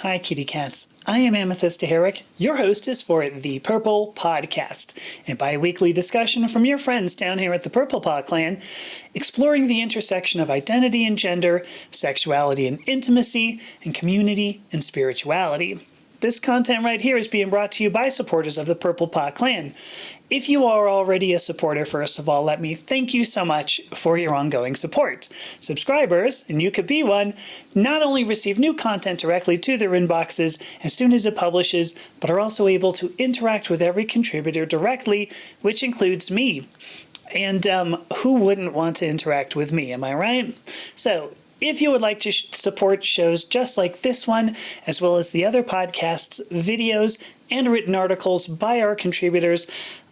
Hi, kitty cats. I am Amethysta Herrick, your hostess for the Purplepaw, a bi-weekly discussion from your friends down here at the Purplepaw clan, exploring the intersection of identity and gender, sexuality and intimacy, and community and spirituality. This content right here is being brought to you by supporters of the Purplepaw clan. If you are already a supporter, first of all, let me thank you so much for your ongoing support. Subscribers, and you could be one, not only receive new content directly to their inboxes as soon as it publishes, but are also able to interact with every contributor directly, which includes me. And who wouldn't want to interact with me, am I right? So, if you would like to support shows just like this one, as well as the other podcasts, videos, and written articles by our contributors,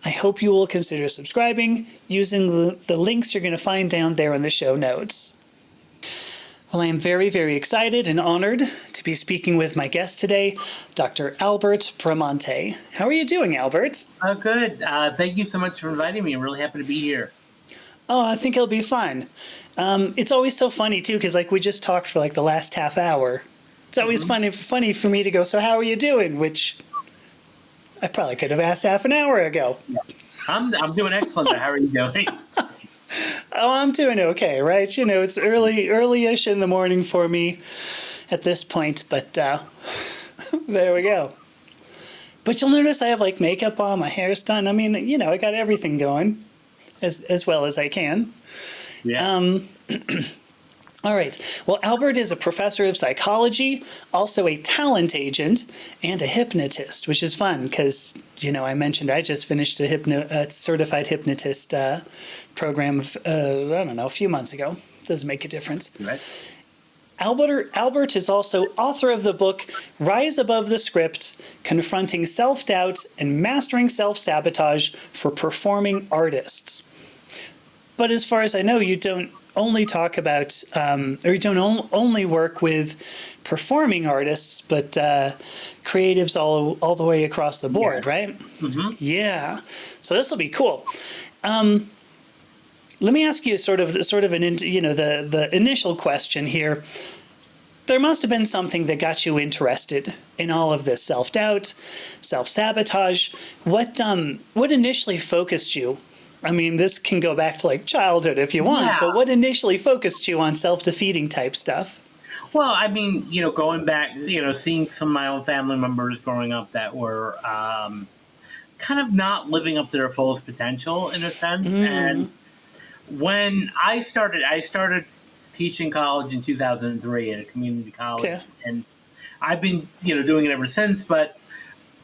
I hope you will consider subscribing using the links you're going to find down there in the show notes. Well, I am very, very excited and honored to be speaking with my guest today, Dr. Albert Bramante. How are you doing, Albert? Oh, good. Thank you so much for inviting me. I'm really happy to be here. Oh, I think it'll be fun. It's always so funny, too, because we just talked for the last half hour. It's always funny for me to go, so how are you doing? Which I probably could have asked half an hour ago. Yeah. I'm doing excellent. How are you doing? Oh, I'm doing okay, right? You know, it's early-ish in the morning for me at this point, but there we go. But you'll notice I have makeup on, my hair's done. I mean, you know, I got everything going as well as I can. Yeah. All right. Well, Albert is a professor of psychology, also a talent agent, and a hypnotist, which is fun because, you know, I mentioned I just finished a certified hypnotist program, a few months ago. Doesn't make a difference. Right. Albert is also author of the book Rise Above the Script, Confronting Self-Doubt and Mastering Self-Sabotage for Performing Artists. But as far as I know, you don't only talk about, or you don't only work with performing artists, but creatives all the way across the board, yes. Right? Mm-hmm. Yeah. So this will be cool. Let me ask you the initial question here. There must have been something that got you interested in all of this self-doubt, self-sabotage. What initially focused you? I mean, this can go back to childhood if you want, yeah. But what initially focused you on self-defeating type stuff? Well, I mean, you know, going back, you know, seeing some of my own family members growing up that were kind of not living up to their fullest potential in a sense. And when I started teaching college in 2003 at a community college. Okay. And I've been, you know, doing it ever since, but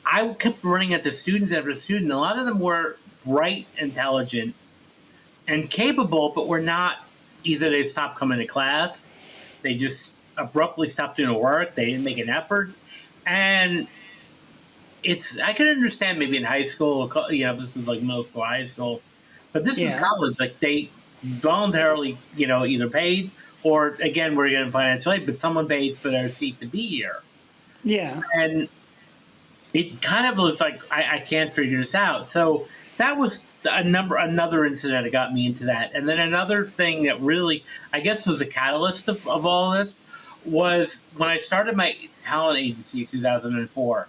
I kept running into students after student. A lot of them were bright, intelligent, and capable, but were not, either they stopped coming to class, they just abruptly stopped doing work, they didn't make an effort. And I can understand maybe in high school, you know, this was middle school, high school, but this was college. They voluntarily, you know, either paid or, again, we're getting financial aid, but someone paid for their seat to be here. Yeah. And it kind of was I can't figure this out. So that was another incident that got me into that. And then another thing that really, I guess, was the catalyst of all this was when I started my talent agency in 2004.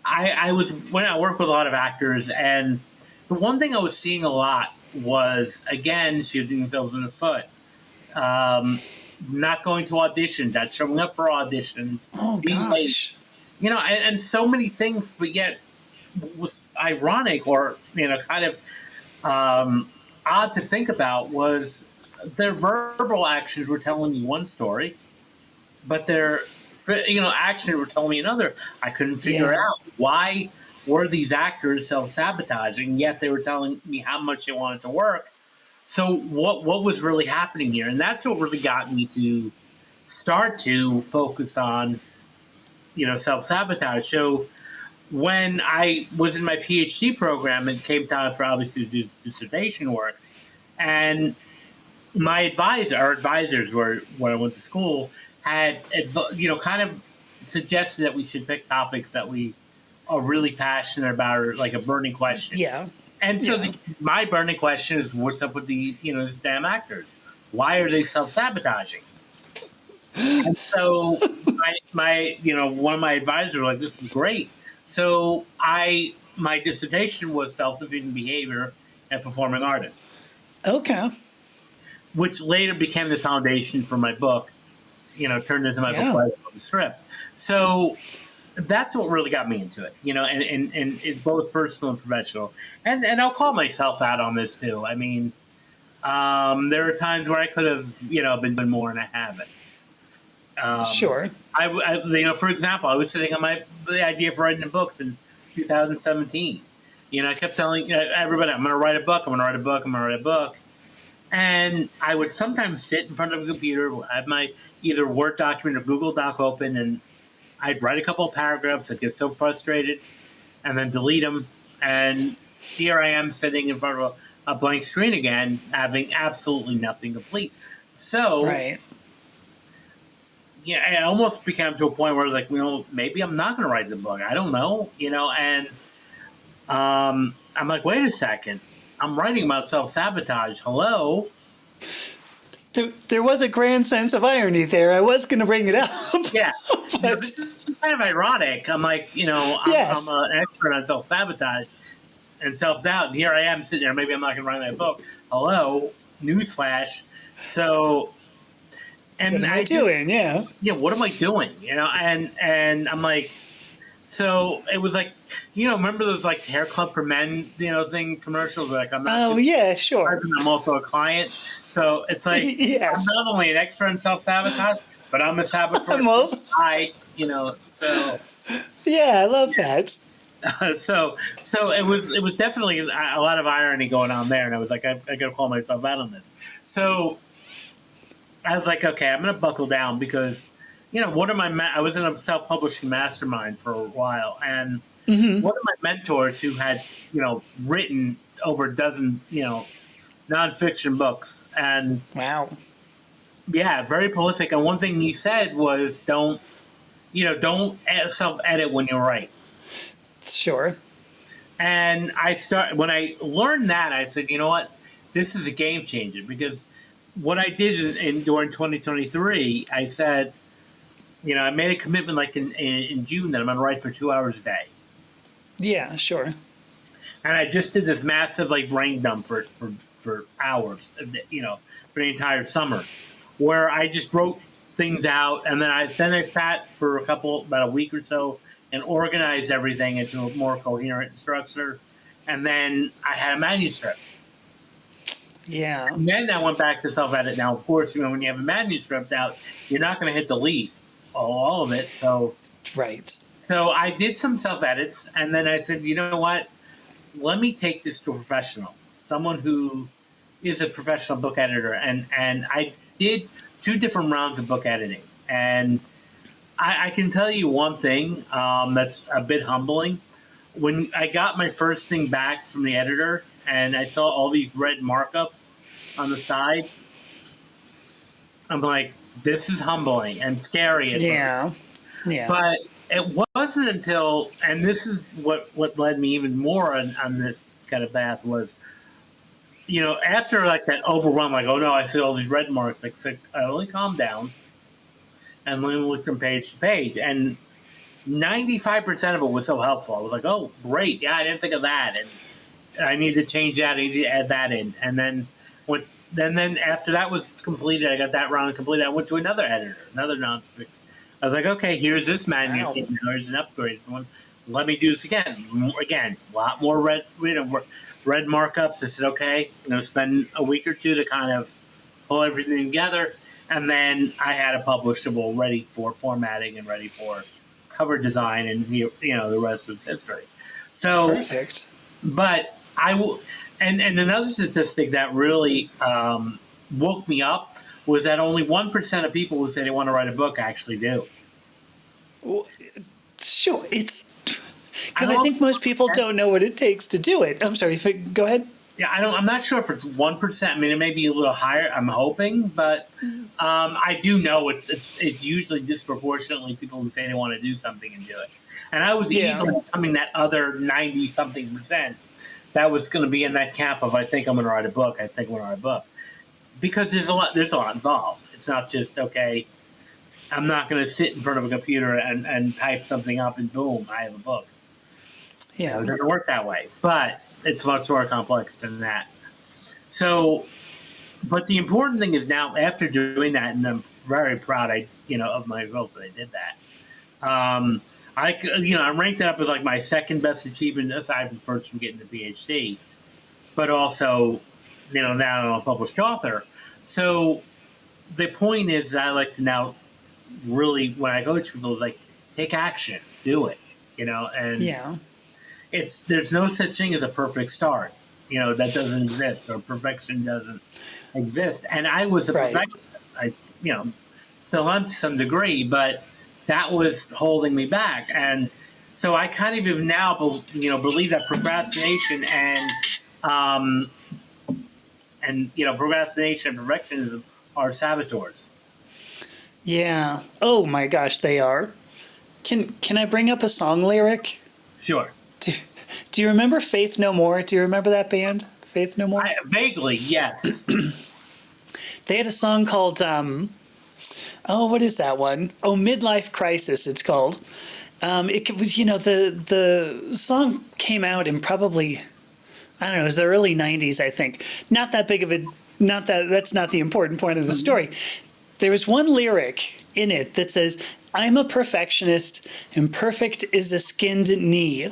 I worked with a lot of actors, and the one thing I was seeing a lot was, again, shooting themselves in the foot. Not going to auditions, not showing up for auditions. Oh, gosh. Late. You know, and so many things, but yet was ironic or, you know, kind of odd to think about was their verbal actions were telling me one story, but their, you know, actions were telling me another. I couldn't figure out why were these actors self-sabotaging, yet they were telling me how much they wanted to work. So what was really happening here? And that's what really got me to start to focus on, you know, self-sabotage. So when I was in my Ph.D. program, it came time for obviously to do dissertation work. And my advisors were, when I went to school, had, you know, kind of suggested that we should pick topics that we are really passionate about, or a burning question. Yeah. And so my burning question is, what's up with these damn actors? Why are they self-sabotaging? And so one of my advisors were like, this is great. So my dissertation was self-defeating behavior and performing artists, Okay. which later became the foundation for my book, turned into my book, Yeah. Rise of the Strip. So that's what really got me into it, and it's both personal and professional. And I'll call myself out on this too. I mean, there are times where I could have, been doing more and I haven't. Sure. For example, I was sitting on the idea for writing a book since 2017. I kept telling everybody, I'm going to write a book. I'm going to write a book. I'm going to write a book. And I would sometimes sit in front of a computer, have my either Word document or Google Doc open, and I'd write a couple of paragraphs. I'd get so frustrated, and then delete them. And here I am sitting in front of a blank screen again, having absolutely nothing complete. So, Right. yeah, it almost became to a point where I was like, maybe I'm not going to write the book. I don't know, and I'm like, wait a second. I'm writing about self-sabotage. Hello? There was a grand sense of irony there. I was going to bring it up. Yeah. But This is kind of ironic. I'm like, Yes. I'm an expert on self-sabotage and self-doubt. And here I am sitting there. Maybe I'm not going to write my book. Hello? Newsflash. So, and what am I doing? Yeah. yeah, what am I doing? And I'm like, so it was like, remember those like hair club for men, thing commercials? Like, I'm not. Oh, yeah, sure. Person, I'm also a client. So it's like, Yes. I'm not only an expert in self-sabotage, but I'm a saboteur. I'm also- So Yeah, I love that. so it was definitely a lot of irony going on there, and I was like, I got to call myself out on this. So I was like, okay, I'm going to buckle down because, one of I was in a self-publishing mastermind for a while, and one of my mentors who had, written over a dozen, nonfiction books, and Wow. yeah, very prolific. And one thing he said was, don't self-edit when you write. Sure. And when I learned that, I said, you know what, this is a game changer, because what I did during 2023, I said, I made a commitment like in June that I'm going to write for 2 hours a day. Yeah, sure. And I just did this massive like brain dump for hours, for the entire summer, where I just wrote things out, and then I sat for about a week or so and organized everything into a more coherent structure, and then I had a manuscript. Yeah. And then I went back to self-edit. Now, of course, when you have a manuscript out, you're not going to hit delete all of it. So Right. I did some self-edits, and then I said, you know what? Let me take this to a professional, someone who is a professional book editor. And I did 2 different rounds of book editing. And I can tell you one thing that's a bit humbling. When I got my first thing back from the editor and I saw all these red markups on the side, I'm like, this is humbling and scary. Yeah. Yeah. But it wasn't until, and this is what led me even more on this kind of path was, after like that overwhelm, like, oh no, I see all these red marks. Like, I only calmed down and let me look from page to page. And 95% of it was so helpful. I was like, oh, great. Yeah, I didn't think of that. And I need to change that. I need to add that in. And then then after that was completed, I got that round completed. I went to another editor, another nonfiction. I was like, okay, here's this manuscript. Wow. Here's an upgraded one. Let me do this again. Again, a lot more red markups. I said, okay, spend a week or 2 to kind of pull everything together. And then I had a publishable ready for formatting and ready for cover design, and the rest is history. So Perfect. But I will, and another statistic that really woke me up was that only 1% of people who say they want to write a book actually do. Well, sure. It's because I think most people don't know what it takes to do it. I'm sorry. Go ahead. Yeah, I'm not sure if it's 1%. I mean, it may be a little higher. I'm hoping, but I do know it's usually disproportionately people who say they want to do something and do it. And I was easily becoming that other 90-something% that was going to be in that camp of, I think I'm going to write a book. I think I'm going to write a book, because there's a lot involved. It's not just, okay, I'm not going to sit in front of a computer and type something up and boom, I have a book. Yeah. It doesn't work that way, but it's much more complex than that. So, but the important thing is now after doing that, and I'm very proud, of myself that I did that. I ranked it up as like my second best achievement aside from first from getting the Ph.D., but also, now I'm a published author. So the point is that I like to now really, when I coach people, is like, take action, do it, and Yeah. there's no such thing as a perfect start. That doesn't exist, or perfection doesn't exist. And I was a Right. perfectionist. Still am to some degree, but that was holding me back. And so I kind of now, believe that procrastination and procrastination and perfectionism are saboteurs. Yeah. Oh my gosh, they are. Can I bring up a song lyric? Sure. Do you remember Faith No More? Do you remember that band, Faith No More? Vaguely, yes. They had a song called what is that one? Oh, Midlife Crisis. It's called. The song came out in probably, I don't know, it was the early '90s, I think. Not that big of a, not that that's not the important point of the story. There was one lyric in it that says, "I'm a perfectionist, and perfect is a skinned knee."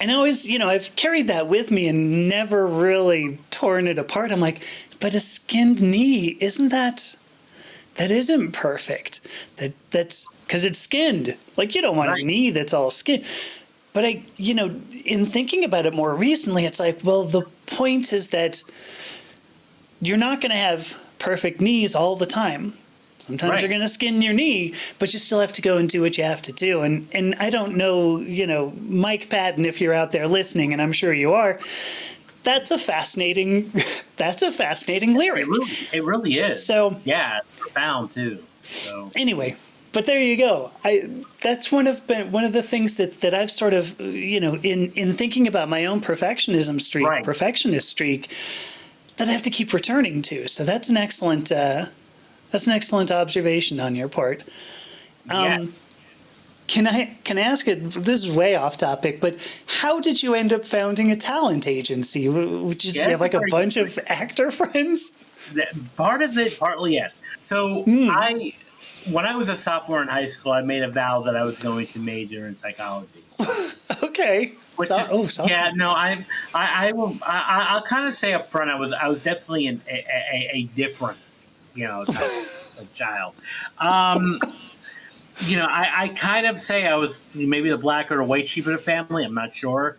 And I always, I've carried that with me and never really torn it apart. I'm like, but a skinned knee, that isn't perfect. That's because it's skinned. Like, you don't want a knee that's all skin. But in thinking about it more recently, it's like, well, the point is that you're not going to have perfect knees all the time. Sometimes you're going to skin your knee, but you still have to go and do what you have to do. And I don't know, Mike Patton, if you're out there listening, and I'm sure you are, that's a fascinating lyric. It really is. So yeah, it's profound too. So anyway, but there you go. That's one of the things that I've sort of, in thinking about my own perfectionist streak, that I have to keep returning to. So that's an excellent observation on your part. Can I ask it? This is way off topic, but how did you end up founding a talent agency? Would you have like a bunch of actor friends? Part of it, partly yes. So when I was a sophomore in high school, I made a vow that I was going to major in psychology. Okay. I'll kind of say up front, I was definitely a different, type of child. I kind of say I was maybe the black or the white sheep of the family. I'm not sure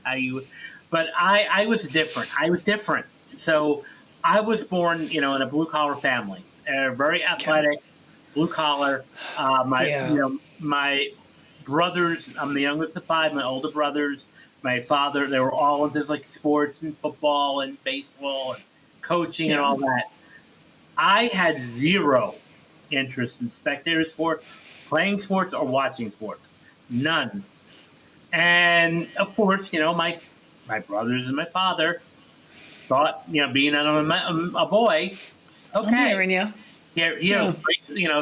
but I was different. I was different. So I was born, in a blue collar family, very athletic, blue collar. My brothers, I'm the youngest of five. My older brothers, my father, they were all into like sports and football and baseball and coaching and all that. I had zero interest in spectator sport, playing sports, or watching sports. None. And of course, my brothers and my father thought, being a boy, okay, I'm hearing you.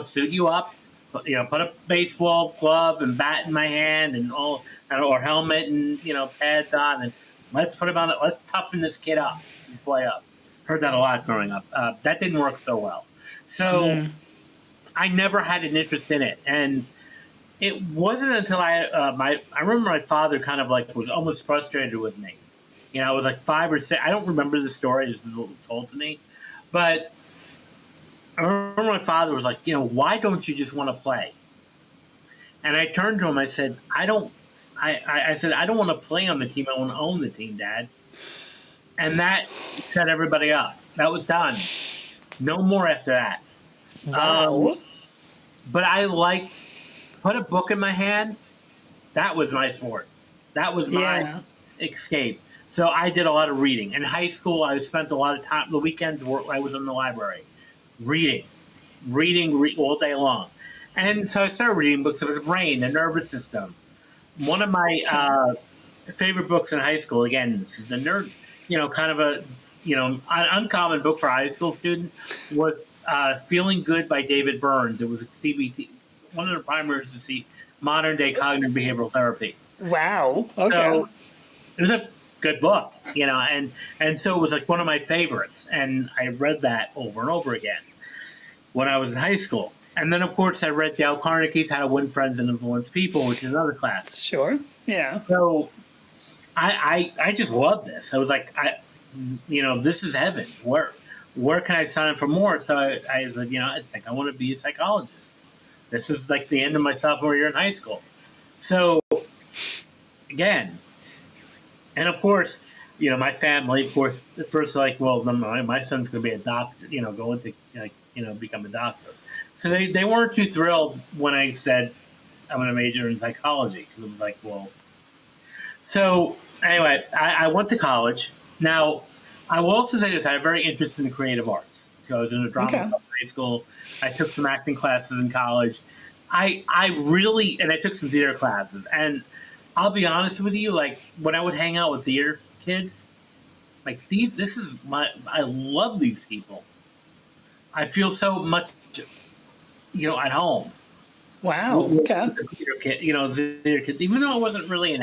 Suit you up, put a baseball glove and bat in my hand and or helmet and pads on, and let's put him on it. Let's toughen this kid up and play up. Heard that a lot growing up. That didn't work so well. So I never had an interest in it, and it wasn't until I remember my father kind of like was almost frustrated with me. I was like 5 or 6. I don't remember the story. This is what was told to me, but I remember my father was like, why don't you just want to play? And I turned to him. I said, I don't want to play on the team. I want to own the team, Dad. And that set everybody up. That was done. No more after that. Wow. But I put a book in my hand. That was my sport. That was my escape. So I did a lot of reading. In high school, I spent a lot of time, the weekends I was in the library, reading all day long. And so I started reading books about the brain, the nervous system. One of my favorite books in high school, again, this is the nerd, kind of a an uncommon book for a high school student was Feeling Good by David Burns. It was a CBT, one of the primaries to see modern day cognitive behavioral therapy. Wow. Okay. So it was a good book, and so it was like one of my favorites. And I read that over and over again when I was in high school. And then, of course, I read Dale Carnegie's How to Win Friends and Influence People, which is another class. Sure. Yeah. So I just love this. I was like, this is heaven. Where can I sign up for more? So I was like, I think I want to be a psychologist. This is like the end of my sophomore year in high school. So again, and of course, my family, of course, at first like, well, my son's going to be a doctor, going to become a doctor. So they weren't too thrilled when I said I'm going to major in psychology, because it was like, well. So anyway, I went to college. Now, I will also say this: I have very interest in the creative arts. So I was in a drama club in high school. I took some acting classes in college. I took some theater classes. And I'll be honest with you, like when I would hang out with theater kids, like I love these people. I feel so much, at home. Wow. Okay. The theater kids, even though I wasn't really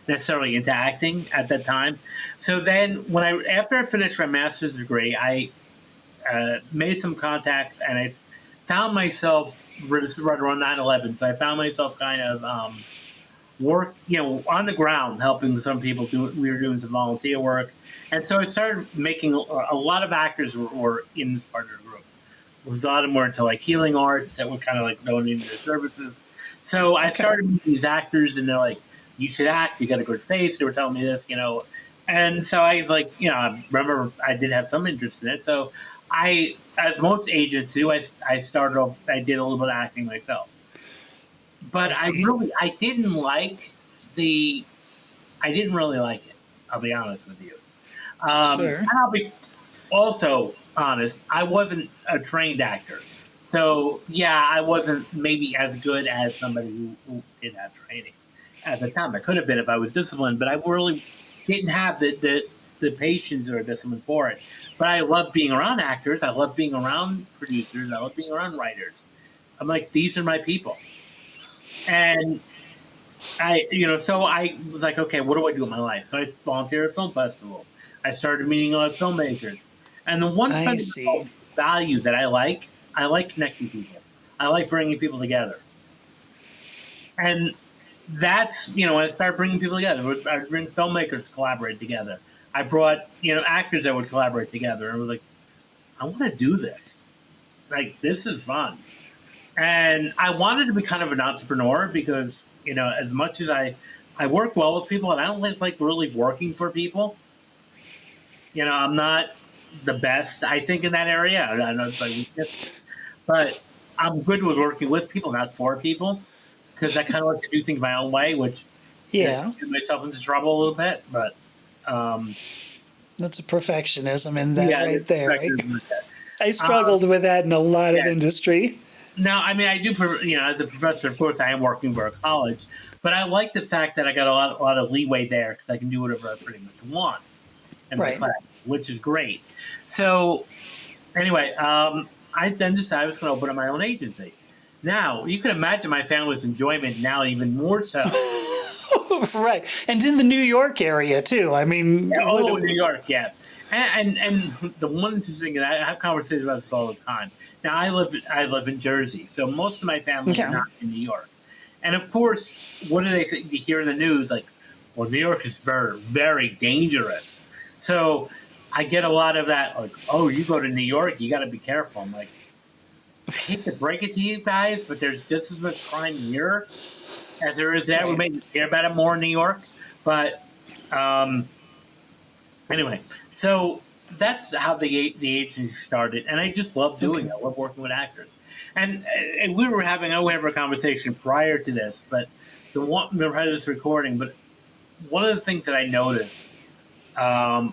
necessarily into acting at that time. So then after I finished my master's degree, I made some contacts, and I found myself right around 9/11. So I found myself kind of work, on the ground, helping some people we were doing some volunteer work. And so I started making a lot of actors were in this part of the group. It was a lot more into like healing arts that were kind of like donating their services. So I started meeting these actors, and they're like, you should act, you got a good face. They were telling me this, And so I was like, I remember I did have some interest in it. So as most agents do, I did a little bit of acting myself. But I didn't really like it. I'll be honest with you. Sure. And I'll be also honest, I wasn't a trained actor. So, yeah, I wasn't maybe as good as somebody who did have training at the time. I could have been if I was disciplined, but I really didn't have the patience or discipline for it. But I love being around actors. I love being around producers. I love being around writers. I'm like, these are my people. And so I was like, okay, what do I do with my life? So I volunteered at film festivals. I started meeting a lot of filmmakers. And the one fundamental value that I like connecting people. I like bringing people together. And that's, I started bringing people together. I would bring filmmakers to collaborate together. I brought, actors that would collaborate together. And I was like, I want to do this. Like, this is fun. And I wanted to be kind of an entrepreneur because, as much as I work well with people, and I don't like really working for people. I'm not the best, I think, in that area. I don't know if but I'm good with working with people, not for people, because I kind of like to do things my own way, which get myself into trouble a little bit. But that's a perfectionism in that right there. Right? I struggled with that in a lot of industry. Now, I mean, I do, as a professor, of course, I am working for a college, but I like the fact that I got a lot of leeway there because I can do whatever I pretty much want in my class, which is great. So, anyway, I then decided I was going to open up my own agency. Now, you can imagine my family's enjoyment now even more so. Right. And in the New York area, too. I mean... New York, yeah. And the one interesting thing, I have conversations about this all the time. Now, I live in Jersey, so most of my family is not in New York. And, of course, what do they think? You hear in the news, like, well, New York is very, very dangerous. So I get a lot of that, like, oh, you go to New York, you got to be careful. I'm like, I hate to break it to you guys, but there's just as much crime here as there is there. Right. We may hear about it more in New York. But anyway, so that's how the agency started. And I just love doing it. I love working with actors. And we were having a conversation prior to this, but prior to this recording, but one of the things that I noticed, I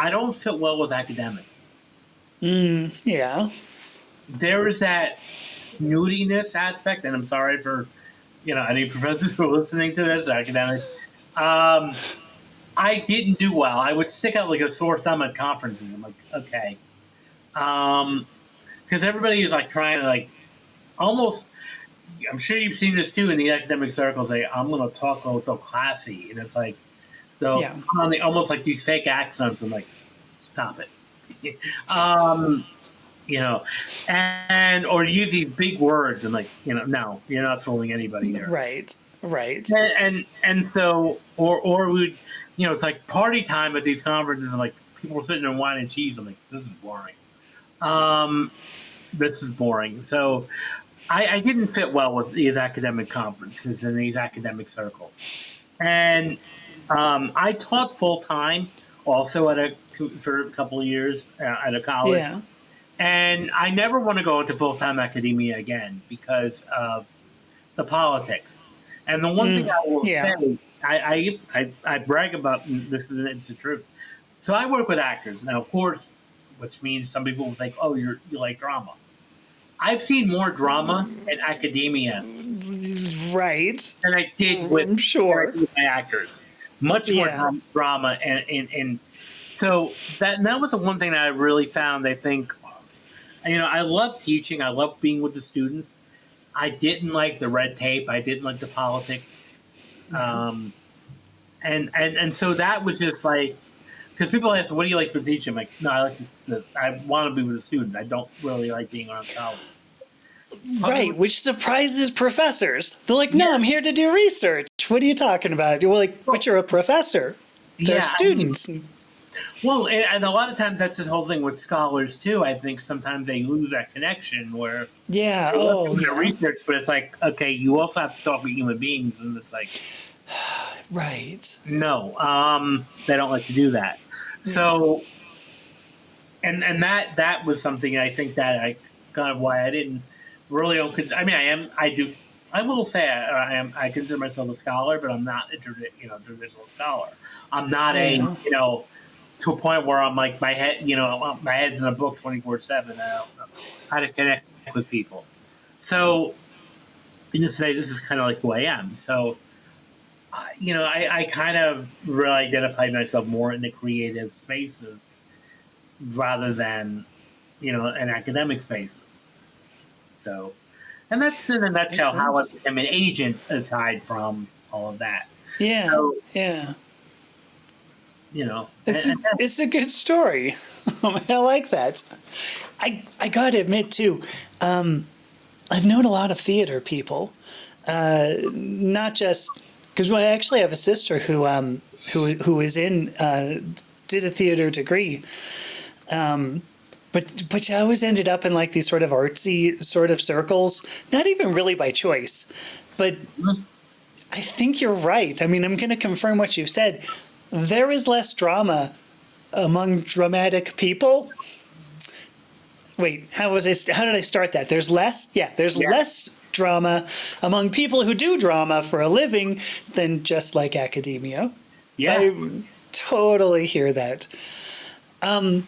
don't fit well with academics. Yeah. There is that snootiness aspect, and I'm sorry for, any professors who are listening to this, academics. I didn't do well. I would stick out like a sore thumb at conferences. I'm like, okay, because everybody is like trying to like almost. I'm sure you've seen this too in the academic circles. Like, I'm going to talk so classy, and it's like, so Yeah. on the almost like these fake accents. I'm like, stop it, you know, and or use these big words and like, no, you're not fooling anybody here. Right. Right. And so or we, it's like party time at these conferences, and like people are sitting there wine and cheese. I'm like, this is boring. This is boring. So I didn't fit well with these academic conferences and these academic circles. And I taught full time also for a couple of years at a college. Yeah. And I never want to go into full time academia again because of the politics. And the one thing I will say, I brag about, this is it's the truth. So I work with actors now, of course, which means some people will think, oh, you like drama. I've seen more drama in academia, right, than I did with, my actors. Much more drama, and so that was the one thing that I really found. I think, I love teaching. I love being with the students. I didn't like the red tape. I didn't like the politics, and so that was just like, because people ask, "What do you like to teach?" I'm like, "No, I like I want to be with the student. I don't really like being around college." Right, which surprises professors. They're like, "No, I'm here to do research. What are you talking about?" You're like, "But you're a professor. They're students." Well, and a lot of times that's the whole thing with scholars too. I think sometimes they lose that connection where their research, but it's like, okay, you also have to talk with human beings, and it's like, right, no, they don't like to do that. So, and that was something I think that I kind of why I didn't really don't consider. I mean, I will say I consider myself a scholar, but I'm not a traditional scholar. I'm not to a point where I'm like my head's in a book 24/7. I don't know how to connect with people. So, this is kind of like who I am. So, I kind of really identified myself more in the creative spaces rather than, in academic spaces. So, and that's in a nutshell how I became an agent aside from all of that. Yeah. So, yeah. It's a good story. I like that. I gotta admit too, I've known a lot of theater people, not just because I actually have a sister who is did a theater degree, but she always ended up in like these sort of artsy sort of circles, not even really by choice, but I think you're right. I mean, I'm going to confirm what you've said. There is less drama among dramatic people. Wait, how did I start that? There's less? Yeah, there's less drama among people who do drama for a living than just like academia. Yeah. I totally hear that. I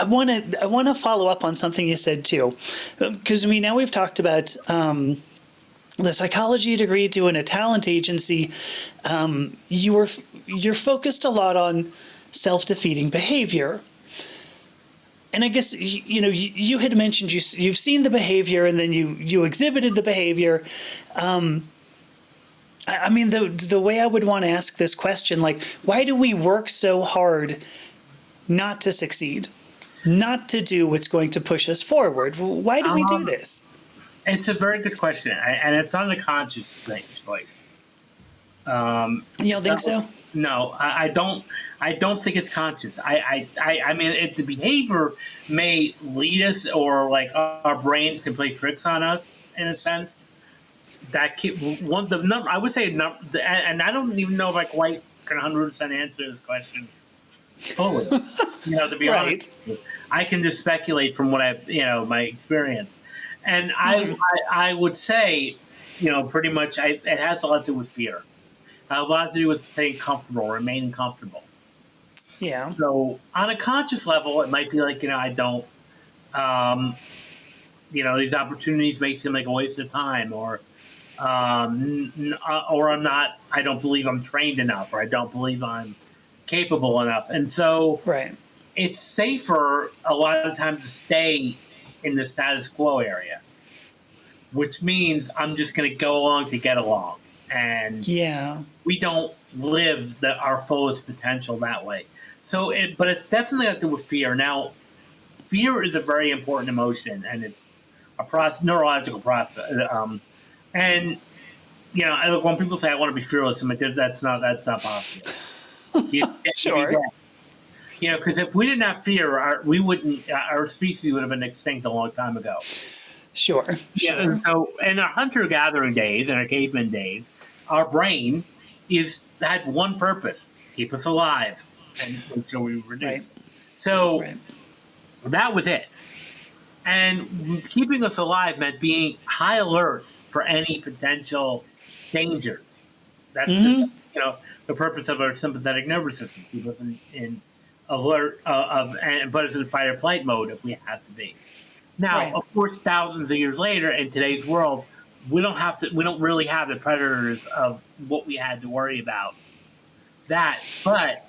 want to follow up on something you said too, because now we've talked about the psychology degree doing a talent agency. You're focused a lot on self-defeating behavior. And I guess, you had mentioned you've seen the behavior and then you exhibited the behavior. I mean, the way I would want to ask this question, like, why do we work so hard not to succeed, not to do what's going to push us forward? Why do we do this? It's a very good question, and it's not a conscious choice. You don't think so? No, I don't. I don't think it's conscious. I mean, if the behavior may lead us, or like our brains can play tricks on us in a sense. I would say and I don't even know if I quite can 100% answer this question fully. To be honest, I can just speculate from what my experience, and I would say, pretty much, it has a lot to do with fear. It has a lot to do with staying comfortable, remaining comfortable. Yeah. So on a conscious level, it might be like, I don't, these opportunities may seem like a waste of time, or, or I'm not. I don't believe I'm trained enough, or I don't believe I'm capable enough, and so Right. it's safer a lot of times to stay in the status quo area, which means I'm just going to go along to get along, and Yeah. we don't live our fullest potential that way. So, but it's definitely got to do with fear. Now, fear is a very important emotion, and it's a neurological process. And when people say I want to be fearless, I'm like, that's not possible. Sure. Because if we didn't have fear, our species would have been extinct a long time ago. Sure. Yeah. And so, in our hunter-gathering days, in our caveman days, our brain had one purpose: keep us alive, and until we reduce. Right. So that was it. And keeping us alive meant being high alert for any potential dangers. That's just, the purpose of our sympathetic nervous system. Keep us in alert and put us in fight or flight mode if we have to be. Now, of course, thousands of years later, in today's world, we don't really have the predators of what we had to worry about. But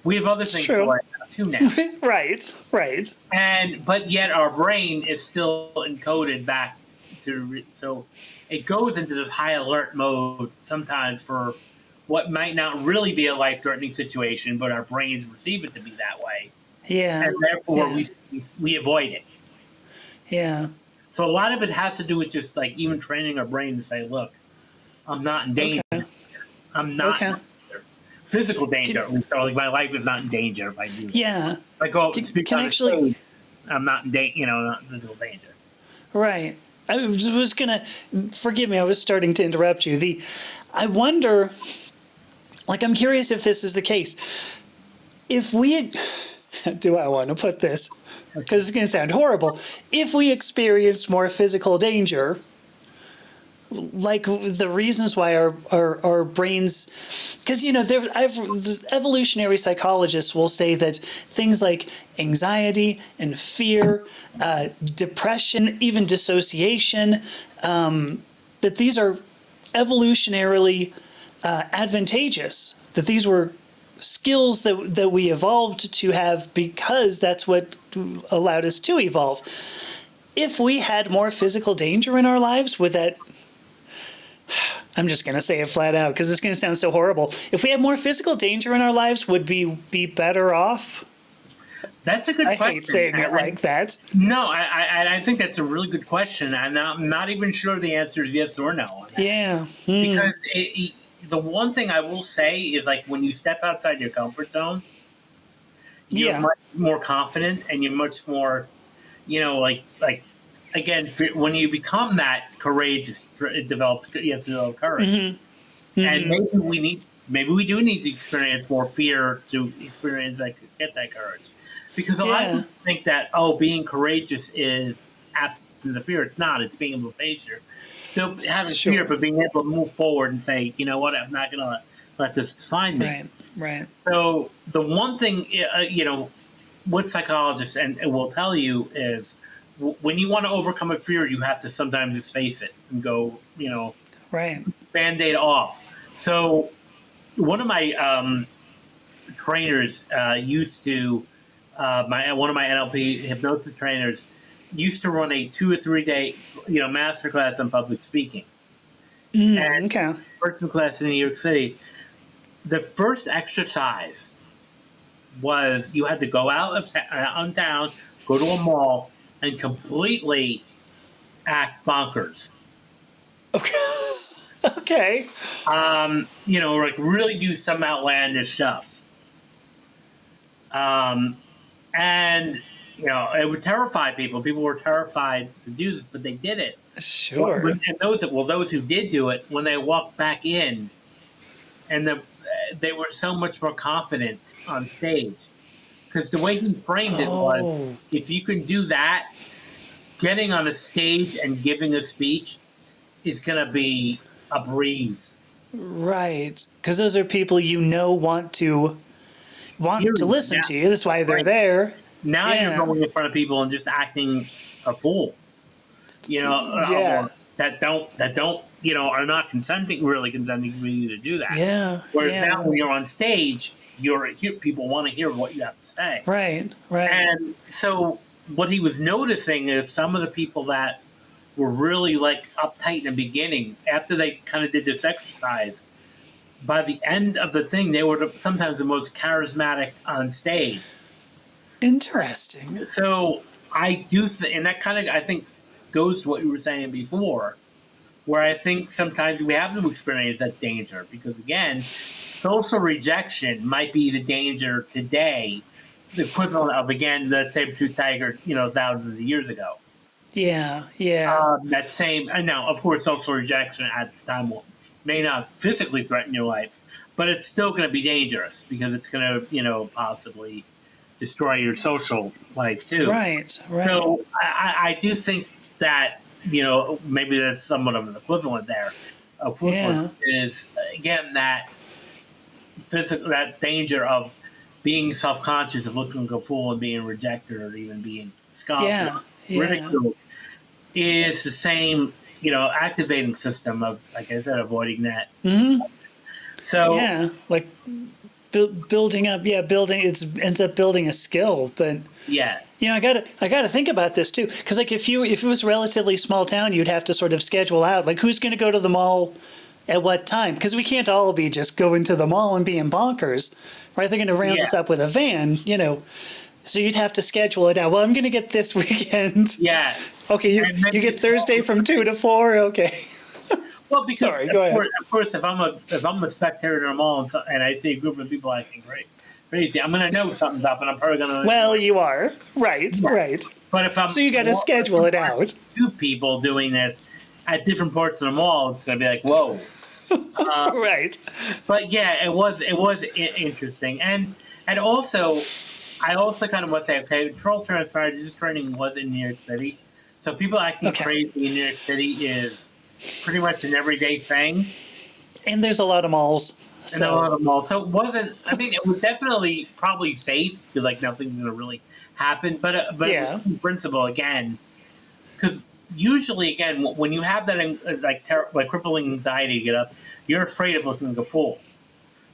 we have other things to worry about too now. Right. But yet our brain is still encoded back so it goes into this high alert mode sometimes for what might not really be a life-threatening situation, but our brains perceive it to be that way. Yeah. And therefore we avoid it. Yeah. So a lot of it has to do with just like even training our brain to say, look, I'm not in danger. Okay. I'm not in danger. Physical danger. So like my life is not in danger if I do. Yeah. If I go out and speak on a stage, I'm not in not in physical danger. Right. I was gonna forgive me. I was starting to interrupt you. I wonder. Like, I'm curious if this is the case. If we, do I want to put this? Because it's going to sound horrible. If we experienced more physical danger, like the reasons why our brains, because evolutionary psychologists will say that things like anxiety and fear, depression, even dissociation, that these are evolutionarily advantageous, that these were skills that we evolved to have because that's what allowed us to evolve. If we had more physical danger in our lives, would that, I'm just going to say it flat out because it's going to sound so horrible. If we had more physical danger in our lives, would we be better off? That's a good question. I hate saying it like that. No, I think that's a really good question. I'm not even sure the answer is yes or no. Yeah. Because the one thing I will say is like when you step outside your comfort zone, you're much more confident and you're much more, like again, when you become that courageous, you have to develop courage. Mm-hmm. And maybe we do need to experience more fear to experience get that courage. Because a lot of people think that, being courageous is absence of fear. It's not. It's being able to face fear. Still having fear, but being able to move forward and say, you know what, I'm not going to let this define me. Right. So the one thing, what psychologists will tell you is when you want to overcome a fear, you have to sometimes just face it and go, Band-Aid off. So one of my trainers used to, one of my NLP hypnosis trainers used to run a 2 or 3 day, masterclass on public speaking. First class in New York City. The first exercise was you had to go out on town, go to a mall, and completely act bonkers. Okay. Like really do some outlandish stuff. And it would terrify people. People were terrified to do this, but they did it. Sure. And those who did do it, when they walked back in, and they were so much more confident on stage. Because the way he framed it was, if you can do that, getting on a stage and giving a speech is going to be a breeze. Right. Because those are people want to listen to you. That's why they're there. Now you're going in front of people and just acting a fool. that don't are not really consenting for you to do that. Yeah. Whereas Yeah. now when you're on stage, people want to hear what you have to say. Right. Right. And so what he was noticing is some of the people that were really like uptight in the beginning, after they kind of did this exercise, by the end of the thing, they were sometimes the most charismatic on stage. Interesting. So I do, and that kind of, I think, goes to what you were saying before, where I think sometimes we have to experience that danger because, again, social rejection might be the danger today, the equivalent of, again, the saber-toothed tiger, thousands of years ago. Yeah. Yeah. That same, and now, of course, social rejection at the time may not physically threaten your life, but it's still going to be dangerous because it's going to, possibly destroy your social life too. Right. Right. So I do think that, maybe that's somewhat of an equivalent there. Equivalent is, again, that that danger of being self-conscious, of looking like a fool and being rejected or even being scoffed at, ridiculed, is the same, activating system of, like I said, avoiding that. Mm-hmm. So like building up, ends up building a skill, but I gotta think about this too, because like if it was a relatively small town, you'd have to sort of schedule out like who's going to go to the mall at what time, because we can't all be just going to the mall and being bonkers, right? They're going to round us up with a van, so you'd have to schedule it out. Well, I'm going to get this weekend. Yeah. Okay, you get Thursday from 2 to 4. Okay. Well, because Sorry, go ahead. Of course, if I'm a spectator in a mall and I see a group of people acting crazy, I'm going to know something's up, and I'm probably going to. Well, you are right. But if I'm so you got to schedule it out. 2 people doing this at different parts of the mall, it's going to be like, whoa. Right. But yeah, it was interesting, and also, I also kind of want to say, okay, Troll Transpired, this training was in New York City, so people acting crazy in New York City is pretty much an everyday thing. And there's a lot of malls. So it wasn't, it was definitely probably safe, because like nothing's going to really happen, but it was in principle, again, because usually, again, when you have that like crippling anxiety to get up, you're afraid of looking like a fool.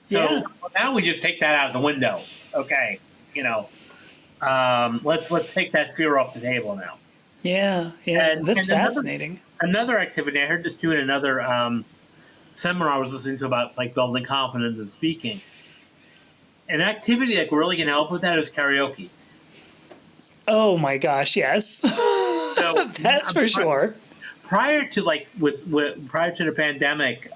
So now we just take that out of the window. Okay, let's take that fear off the table now. Yeah, that's fascinating. Another activity, I heard this too in another seminar I was listening to about like building confidence and speaking. An activity that really can help with that is karaoke. Oh my gosh, yes. So, that's for sure. Prior to the pandemic,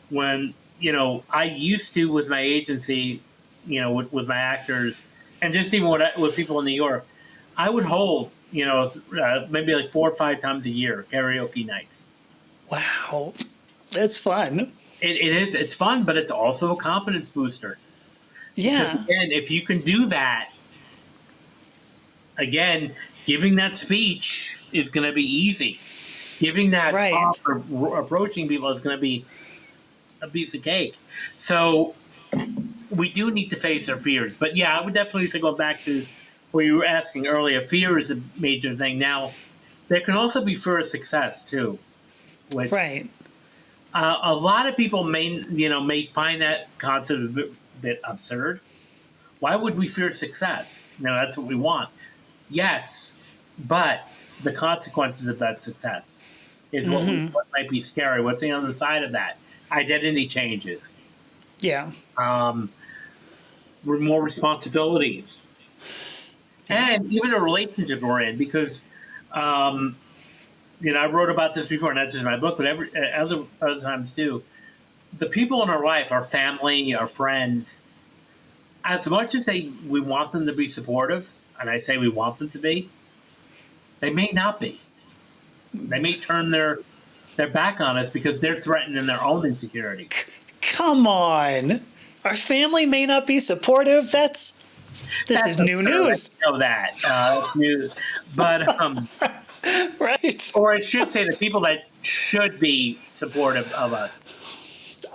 when I used to, with my agency, with my actors, and just even with people in New York, I would hold maybe like 4 or 5 times a year karaoke nights. Wow, that's fun. It is. It's fun, but it's also a confidence booster. Yeah. And if you can do that, again, giving that speech is going to be easy. Giving that talk or approaching people is going to be a piece of cake. So we do need to face our fears. But yeah, I would definitely say, go back to where you were asking earlier, fear is a major thing. Now, there can also be fear of success too. Which, a lot of people may find that concept a bit absurd. Why would we fear success? That's what we want. Yes, but the consequences of that success is what might be scary. What's the other side of that? Identity changes. Yeah. More responsibilities. And even a relationship we're in, because, I wrote about this before, not just in my book, but other times too. The people in our life, our family, our friends, as much as we want them to be supportive, and I say we want them to be, they may not be. They may turn their back on us because they're threatened in their own insecurity. Come on. Our family may not be supportive. This is new news. I know that. News. But, right. Or I should say the people that should be supportive of us.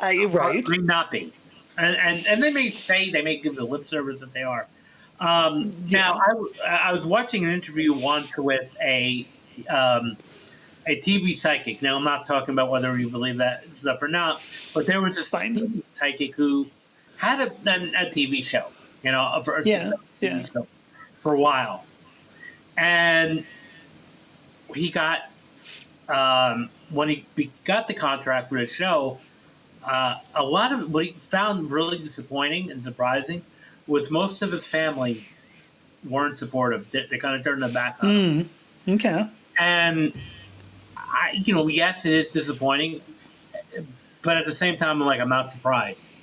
Right. May not be. And they may give the lip service that they are. Now, I was watching an interview once with a a TV psychic. Now, I'm not talking about whether you believe that stuff or not, but there was this Fine. TV psychic who had a TV show, a Yeah. successful Yeah. TV show for a while. And he got, when he got the contract for the show, a lot of what he found really disappointing and surprising was most of his family weren't supportive. They kind of turned their back on him. Okay. And yes, it is disappointing, but at the same time, I'm not surprised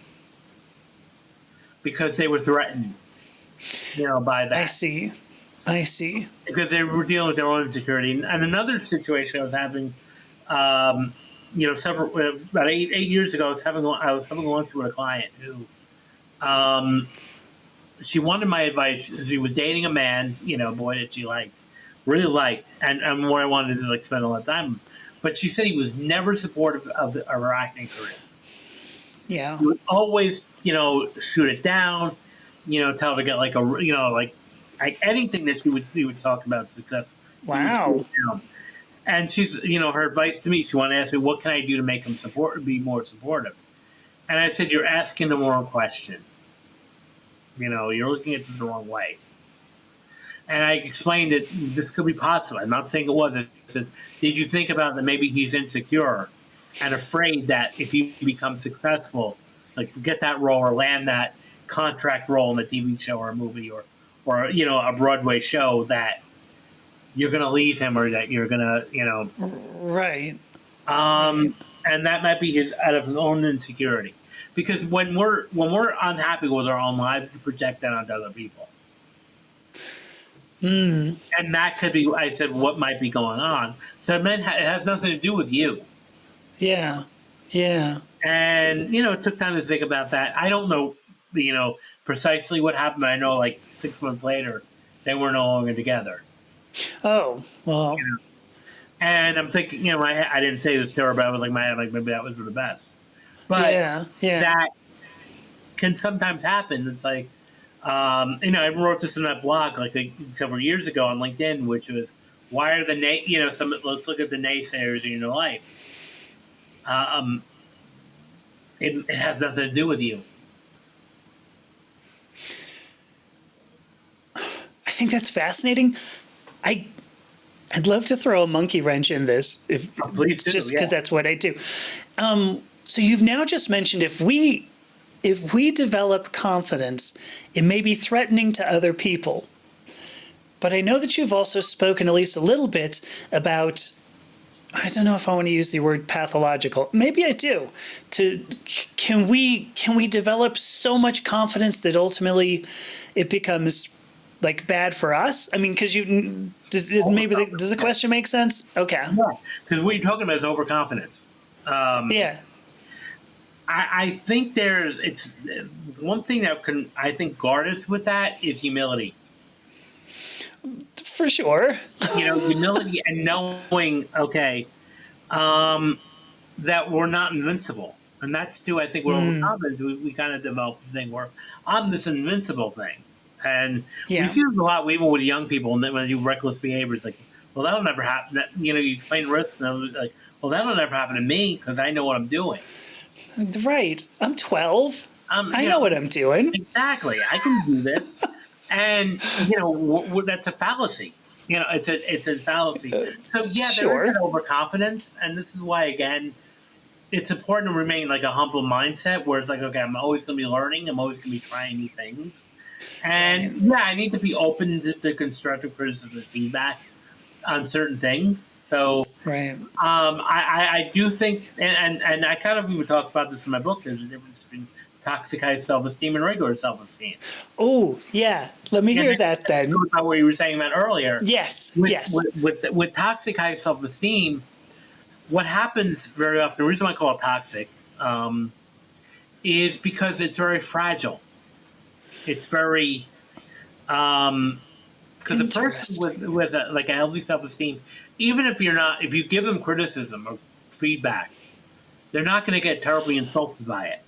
because they were threatened, by that. I see. Because they were dealing with their own insecurity. And another situation I was having, about 8 years ago, I was having lunch with a client who, she wanted my advice. She was dating a man, a boy that she really liked, and what I wanted to spend a lot of time. But she said he was never supportive of her acting career. Yeah. He would always, shoot it down, tell her to get anything that she would talk about success. Wow. And she's, her advice to me, she wanted to ask me, what can I do to make him be more supportive? And I said, you're asking the wrong question. You're looking at it the wrong way. And I explained that this could be possible. I'm not saying it wasn't. I said, did you think about that maybe he's insecure and afraid that if he becomes successful, get that role or land that contract role in a TV show or a movie or a Broadway show, that you're going to leave him or that you're going to, Right. And that might be out of his own insecurity. Because when we're unhappy with our own lives, we project that onto other people. And that could be, I said, what might be going on. So it has nothing to do with you. Yeah. Yeah. And, it took time to think about that. I don't know, precisely what happened. I know 6 months later, they were no longer together. Oh, well. And I'm thinking, I didn't say this to her, but I was maybe that was for the best. But that can sometimes happen. It's I wrote this in that blog several years ago on LinkedIn, which was, why are let's look at the naysayers in your life. It has nothing to do with you. I think that's fascinating. I'd love to throw a monkey wrench in this, Please do, just because that's what I do. So you've now just mentioned if we develop confidence, it may be threatening to other people. But I know that you've also spoken at least a little bit about, I don't know if I want to use the word pathological. Maybe I do. Can we develop so much confidence that ultimately it becomes bad for us? I mean, because does the question make sense? Okay. Yeah, because what you're talking about is overconfidence. Yeah. I think it's one thing that can, I think, guard us with that is humility. For sure. Humility and knowing, okay, that we're not invincible. And that's too, I think, what overconfidence, we kind of develop the thing where I'm this invincible thing. And we see this a lot, even with young people, and when they do reckless behavior, it's well, that'll never happen. You explain risk, and they're well, that'll never happen to me because I know what I'm doing. Right. I'm 12. I know what I'm doing. Exactly. I can do this. And, that's a fallacy. It's a fallacy. So, yeah, there is overconfidence. And this is why, again, it's important to remain a humble mindset where it's okay, I'm always going to be learning. I'm always going to be trying new things. And, I need to be open to constructive criticism and feedback on certain things. So, right. I do think, and I kind of even talked about this in my book, there's a difference between toxic high self-esteem and regular self-esteem. Oh, yeah. Let me hear that then. About what you were saying about earlier. Yes, With toxic high self-esteem, what happens very often, the reason I call it toxic, is because it's very fragile. It's very... because a person with a healthy self-esteem, even if you give them criticism or feedback, they're not going to get terribly insulted by it.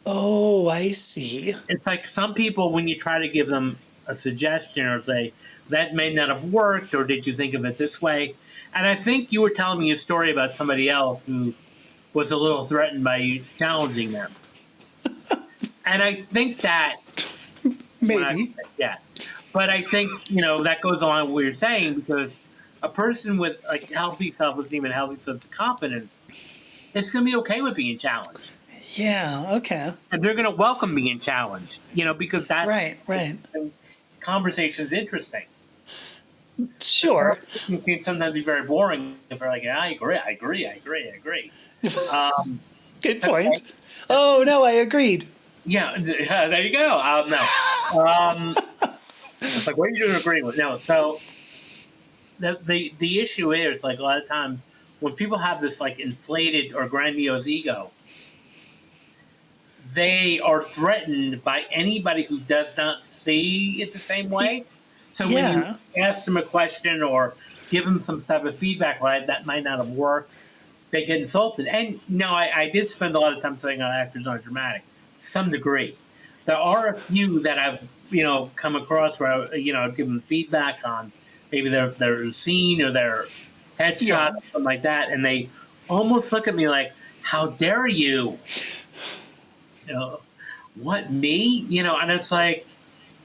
Oh, I see. It's some people, when you try to give them a suggestion or say, that may not have worked, or did you think of it this way? And I think you were telling me a story about somebody else who was a little threatened by you challenging them. And I think that, Maybe. yeah. But I think, that goes along with what you're saying, because a person with like healthy self-esteem and healthy sense of confidence is going to be okay with being challenged. Yeah, okay. And they're going to welcome being challenged, because that's Right. conversation's interesting. Sure. It can sometimes be very boring if they're like, yeah, I agree. Good point. Oh, no, I agreed. Yeah, there you go. No. It's like, what are you doing agreeing with? No, so the issue is, like, a lot of times when people have this, like, inflated or grandiose ego, they are threatened by anybody who does not see it the same way. So when you ask them a question or give them some type of feedback, right, that might not have worked, they get insulted. And I did spend a lot of time studying on actors aren't dramatic, to some degree. There are a few that I've come across where I've given feedback on maybe their scene or their headshot or something like that, and they almost look at me like, "How dare you?" What, me? And it's like,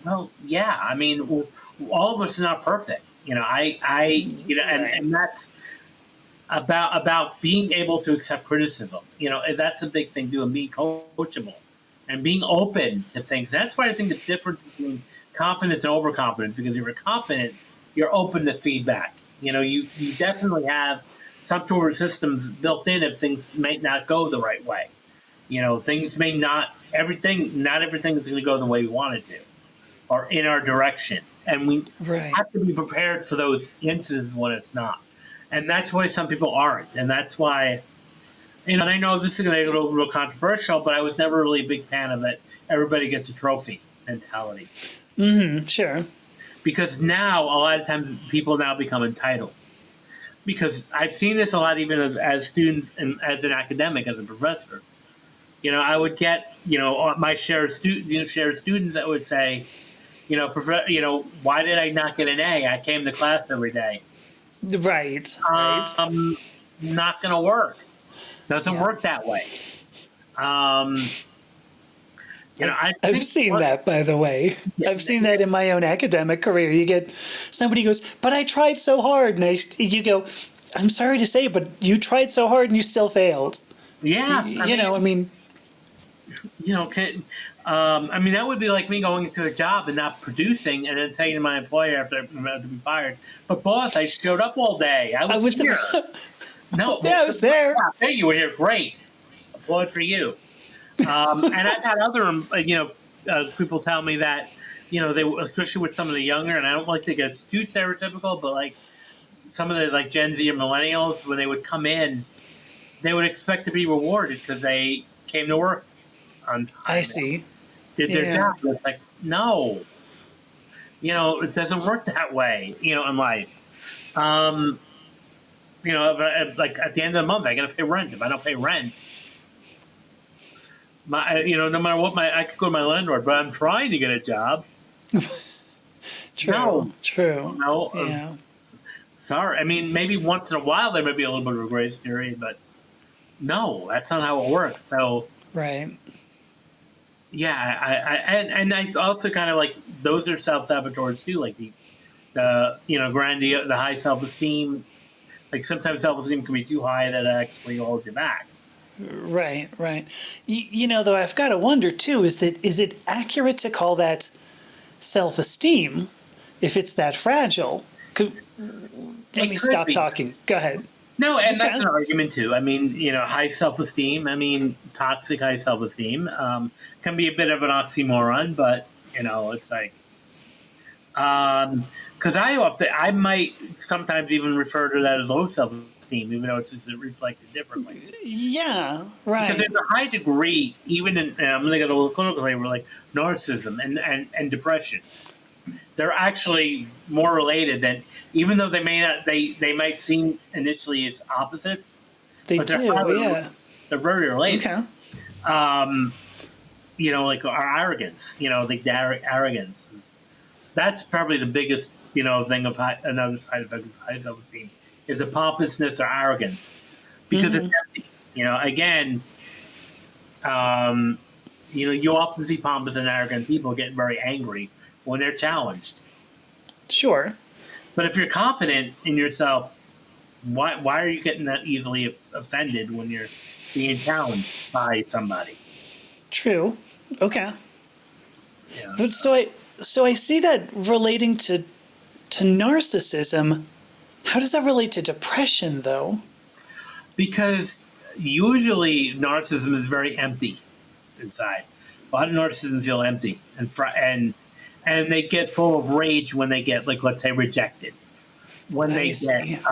well, yeah. I mean, all of us are not perfect. And that's about being able to accept criticism. That's a big thing too, and being coachable and being open to things. That's why I think the difference between confidence and overconfidence, because if you're confident, you're open to feedback. You definitely have some sort of systems built in if things may not go the right way. Things may not everything is going to go the way we want it to, or in our direction. And we have to be prepared for those instances when it's not. And that's why some people aren't. And that's why, and I know this is going to get a little controversial, but I was never really a big fan of that everybody gets a trophy mentality. Mm-hmm, sure. Because now, a lot of times, people now become entitled. Because I've seen this a lot even as students and as an academic, as a professor. I would get, my share of students that would say, why did I not get an A? I came to class every day. Right. Not going to work. Doesn't work that way. I've seen that, by the way. I've seen that in my own academic career. You get somebody goes, but I tried so hard. And you go, I'm sorry to say, but you tried so hard and you still failed. Yeah. I mean, that would be like me going into a job and not producing and then saying to my employer after I'm about to be fired, but boss, I showed up all day. I was here. No. Yeah, I was there. Hey, you were here. Great. Applaud for you. And I've had other, people tell me that, they, especially with some of the younger, and I don't like to get too stereotypical, but like some of the like Gen Z or millennials, when they would come in, they would expect to be rewarded because they came to work on time. I see. Did their job. It's like, no. It doesn't work that way, in life. Like at the end of the month, I got to pay rent. If I don't pay rent, no matter what, I could go to my landlord, but I'm trying to get a job. True. No. Yeah. Sorry. I mean, maybe once in a while there might be a little bit of a grace period, but no, that's not how it works. So. Right. Yeah, I also kind of like those are self-saboteurs too, like the the high self-esteem. Like sometimes self-esteem can be too high that it actually holds you back. Right. Though I've got to wonder too, is it accurate to call that self-esteem if it's that fragile? Let me stop talking. Go ahead. No, and that's an argument too. I mean, high self-esteem. I mean, toxic high self-esteem can be a bit of an oxymoron, but it's like, because I might sometimes even refer to that as low self-esteem, even though it's just reflected differently. Yeah, right. Because there's a high degree, even in, and I'm going to get a little clinical flavor, like narcissism and depression. They're actually more related than, even though they may not, they might seem initially as opposites. They do, yeah. They're very related. Okay. Like our arrogance, the arrogance is that's probably the biggest, thing of another side effect of high self-esteem is a pompousness or arrogance because it's empty. Again, you often see pompous and arrogant people get very angry when they're challenged. Sure. But if you're confident in yourself, why are you getting that easily offended when you're being challenged by somebody? True. Okay. Yeah. But so I see that relating to narcissism. How does that relate to depression, though? Because usually narcissism is very empty inside. A lot of narcissists feel empty and they get full of rage when they get, like, let's say, rejected, when they get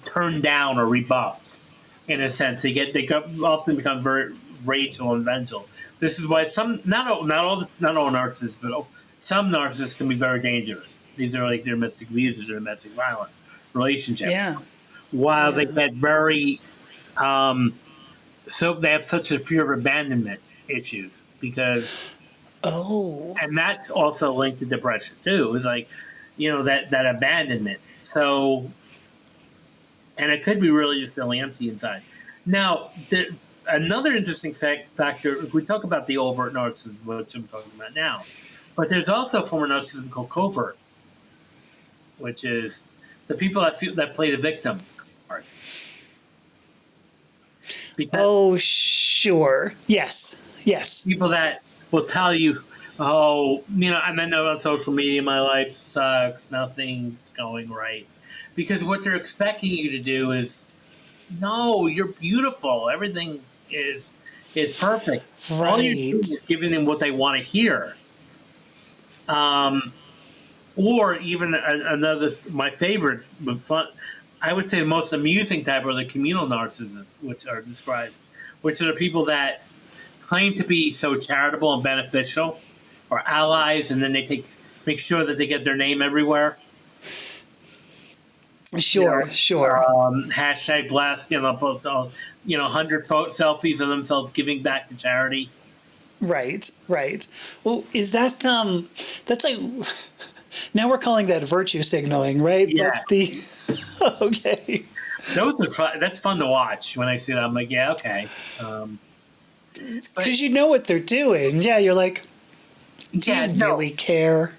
turned down or rebuffed. In a sense, they often become very rageful and vengeful. This is why not all narcissists, but some narcissists can be very dangerous. These are like domestic abusers or domestic violent relationships. Yeah. While they get very, so they have such a fear of abandonment issues because. Oh. And that's also linked to depression too. It's like, that abandonment. So, and it could be really just feeling empty inside. Now, another interesting factor, if we talk about the overt narcissism, which I'm talking about now, but there's also a form of narcissism called covert, which is the people that play the victim part. Sure. Yes. People that will tell you, I'm on social media, my life sucks, nothing's going right. Because what they're expecting you to do is, no, you're beautiful. Everything is perfect. Right. All you're doing is giving them what they want to hear. Or even my favorite, but fun, I would say the most amusing type are the communal narcissists, which are the people that claim to be so charitable and beneficial, or allies, and then they make sure that they get their name everywhere. Sure. Hashtag blast, they'll post 100 selfies of themselves giving back to charity. Right. Well, is that that's like, now we're calling that virtue signaling, right? Yeah. That's the okay. Those are fun. That's fun to watch. When I see that, I'm like, yeah, okay. Because you know what they're doing. Yeah, you're like, do you really care?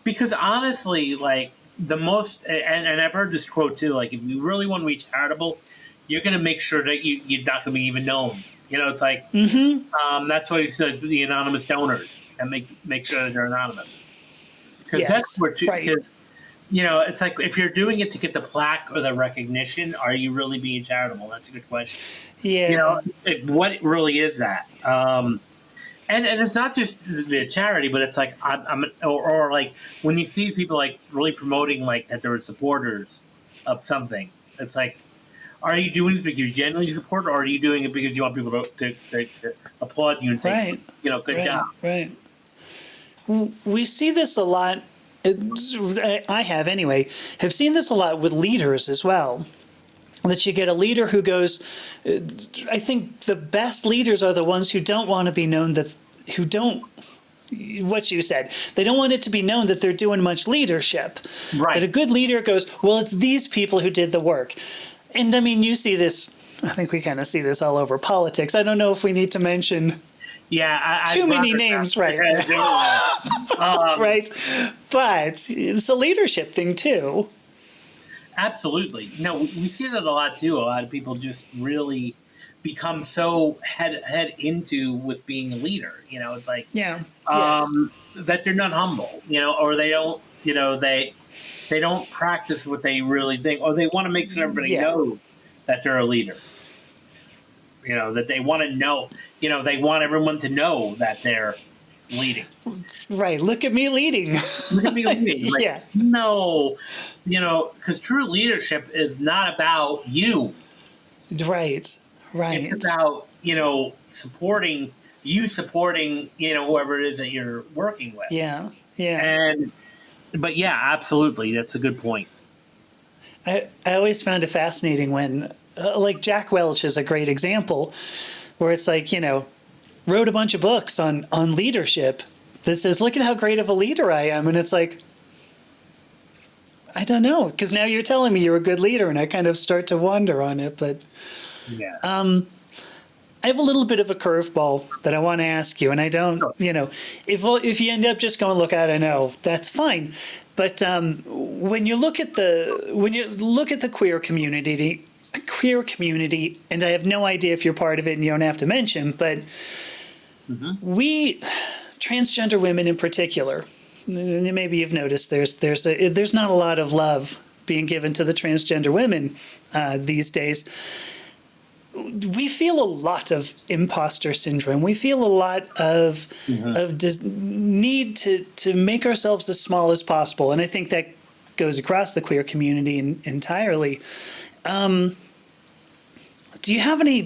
Because honestly, like, the most, and I've heard this quote too, like, if you really want to be charitable, you're going to make sure that you're not going to be even known. It's like, that's why you said the anonymous donors, and make sure that they're anonymous. Because that's what it's like, if you're doing it to get the plaque or the recognition, are you really being charitable? That's a good question. Yeah. What really is that? And it's not just the charity, but it's like or like when you see people like really promoting like that they're supporters of something. It's like, are you doing this because you genuinely support, or are you doing it because you want people to applaud you and say, good job? Right. We see this a lot. I have seen this a lot with leaders as well. That you get a leader who goes, I think the best leaders are the ones who don't want to be known, what you said, they don't want it to be known that they're doing much leadership. Right. That a good leader goes, well, it's these people who did the work. And I mean, you see this, I think we kind of see this all over politics. I don't know if we need to mention too many names right now. Right. But it's a leadership thing too. Absolutely. No, we see that a lot too. A lot of people just really become so head into with being a leader. It's like that they're not humble. Or they don't. They don't practice what they really think, or they want to make sure everybody knows that they're a leader. That they want to know. They want everyone to know that they're leading. Right. Look at me leading. Look at me leading. Like, yeah. No, because true leadership is not about you. Right. It's about, supporting whoever it is that you're working with. Yeah. But yeah, absolutely. That's a good point. I always found it fascinating when, like Jack Welch is a great example, where it's like, wrote a bunch of books on leadership, that says, look at how great of a leader I am. And it's like, I don't know, because now you're telling me you're a good leader, and I kind of start to wonder on it. But Yeah. I have a little bit of a curveball that I want to ask you, and I don't, if you end up just going, look, I don't know, that's fine. But when you look at the queer community, and I have no idea if you're part of it, and you don't have to mention, but we transgender women in particular, and maybe you've noticed there's not a lot of love being given to the transgender women these days. We feel a lot of imposter syndrome. We feel a lot of need to make ourselves as small as possible, and I think that goes across the queer community entirely. Do you have any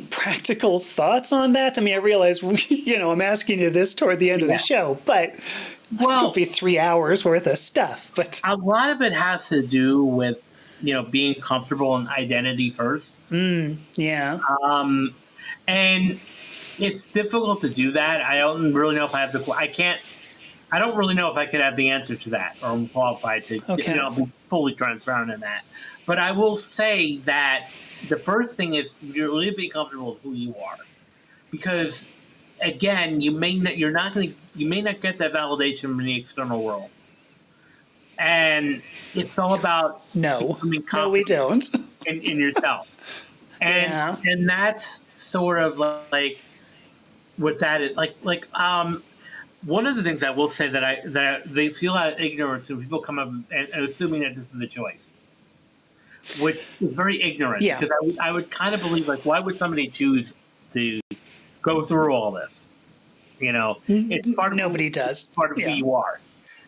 practical thoughts on that? I mean, I realize I'm asking you this toward the end of the show, but it could be 3 hours worth of stuff. But a lot of it has to do with being comfortable in identity first. Yeah. And it's difficult to do that. I don't really know if I have I don't really know if I could have the answer to that, or I'm qualified to be fully transparent in that. But I will say that the first thing is you're really be comfortable with who you are, because again, you may not get that validation from the external world. And it's all about becoming confident we don't. in yourself, and that's sort of like what that is like. One of the things I will say that they feel out of ignorance when people come up and assuming that this is a choice, which is very ignorant. Yeah. Because I would kind of believe, like, why would somebody choose to go through all this? It's part of nobody does. Part of who you are.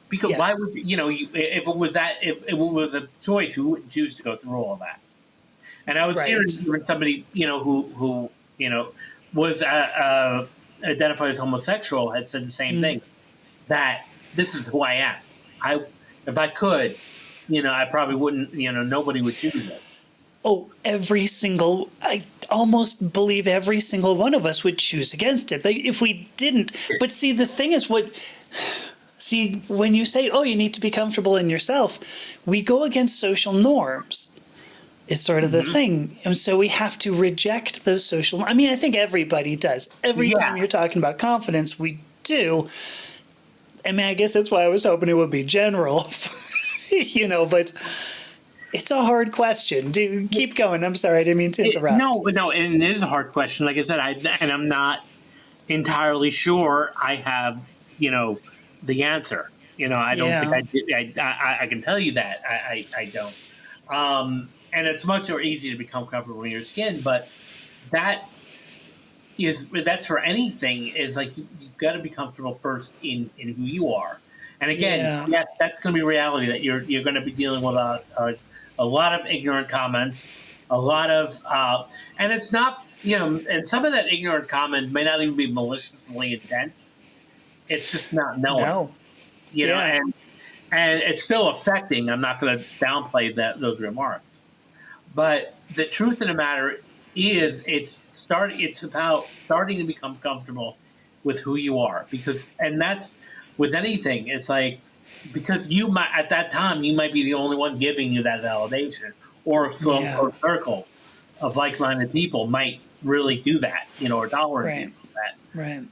Because why would if it was a choice, who wouldn't choose to go through all of that? And I was hearing from somebody who was identified as homosexual had said the same thing, that this is who I am. If I could, I probably wouldn't. Nobody would choose it. Oh, I almost believe every single one of us would choose against it if we didn't. But see, the thing is See, when you say, you need to be comfortable in yourself, we go against social norms is sort of the thing. And so we have to reject those social. I mean, I think everybody does. Every time you're talking about confidence, we do. I mean, I guess that's why I was hoping it would be general, but it's a hard question. Keep going. I'm sorry. I didn't mean to interrupt. No, and it is a hard question. Like I said, I'm not entirely sure I have, the answer. I don't think I did. I can tell you that I don't. And it's much more easy to become comfortable in your skin, but that's for anything. Is like you've got to be comfortable first in who you are. And again, yes, that's going to be reality. That you're going to be dealing with a lot of ignorant comments, a lot of, and it's not and some of that ignorant comment may not even be maliciously intent. It's just not knowing, and it's still affecting. I'm not going to downplay those remarks, but the truth of the matter is, it's about starting to become comfortable with who you are, and that's with anything. It's like, because you might at that time you might be the only one giving you that validation, or some circle of like-minded people might really do that, or tolerate that. Right.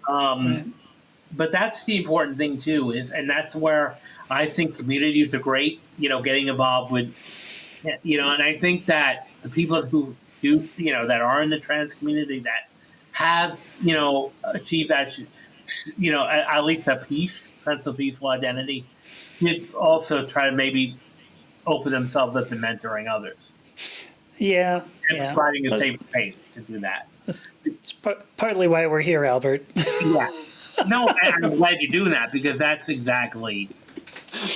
But that's the important thing too, and that's where I think communities are great, getting involved with, and I think that the people who do, that are in the trans community that have, achieved that, at least a sense of peaceful identity, should also try to maybe open themselves up to mentoring others. And providing a safe space to do that. It's partly why we're here, Albert. Yeah. No, I'm glad you're doing that, because that's exactly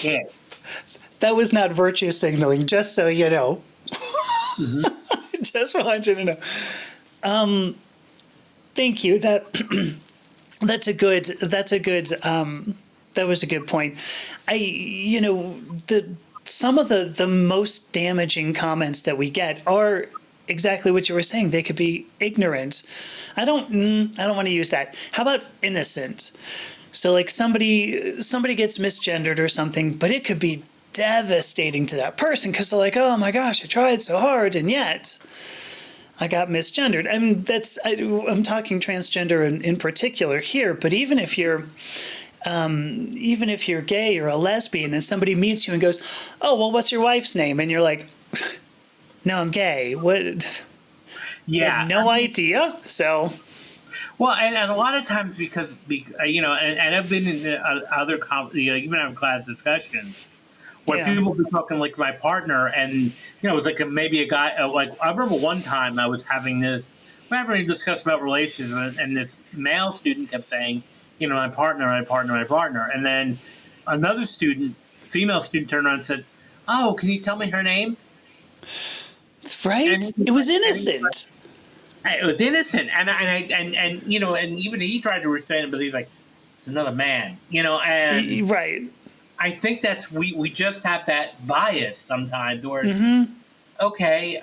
it. That was not virtue signaling, just so you know. Just want you to know. Thank you. That was a good point. Some of the most damaging comments that we get are exactly what you were saying. They could be ignorant. I don't want to use that. How about innocent? So like somebody gets misgendered or something, but it could be devastating to that person because they're like, oh my gosh, I tried so hard and yet I got misgendered. I mean, I'm talking transgender in particular here, but even if you're gay or a lesbian and somebody meets you and goes, oh, well, what's your wife's name? And you're like, no, I'm gay. What? Yeah. No idea. So. Well, and a lot of times because and I've been in other even having class discussions where people be talking like my partner, and it was like maybe a guy like I remember one time I was having a discussion about relationships, and this male student kept saying, my partner, and then another female student, turned around and said, "Oh, can you tell me her name?" Right? It was innocent. It was innocent, and even he tried to retain it, but he's like, it's another man, and right. I think that's we just have that bias sometimes where it's okay.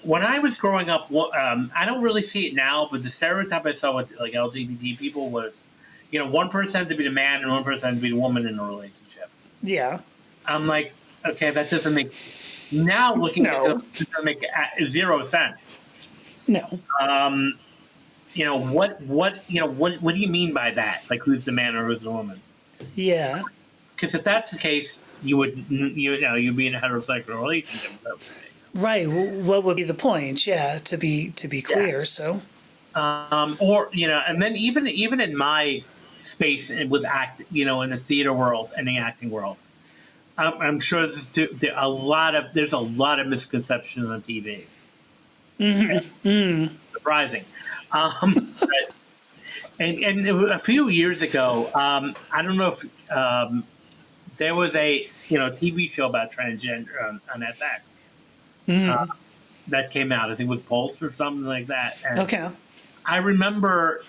When I was growing up, I don't really see it now, but the stereotype I saw with like LGBT people was, one person had to be the man and one person had to be the woman in a relationship. Yeah, I'm like, okay, that doesn't make now looking at it, it doesn't make zero sense. No. What do you mean by that? Like, who's the man or who's the woman? Yeah. Because if that's the case, you'd be in a heterosexual relationship. Right. What would be the point? Yeah, to be clear. Yeah. So. And then even in my space with in the theater world and the acting world, I'm sure this is there's a lot of misconceptions on TV. Surprising. And a few years ago, I don't know if there was a TV show about transgender on FX that came out. I think it was Pulse or something like that. And okay. I remember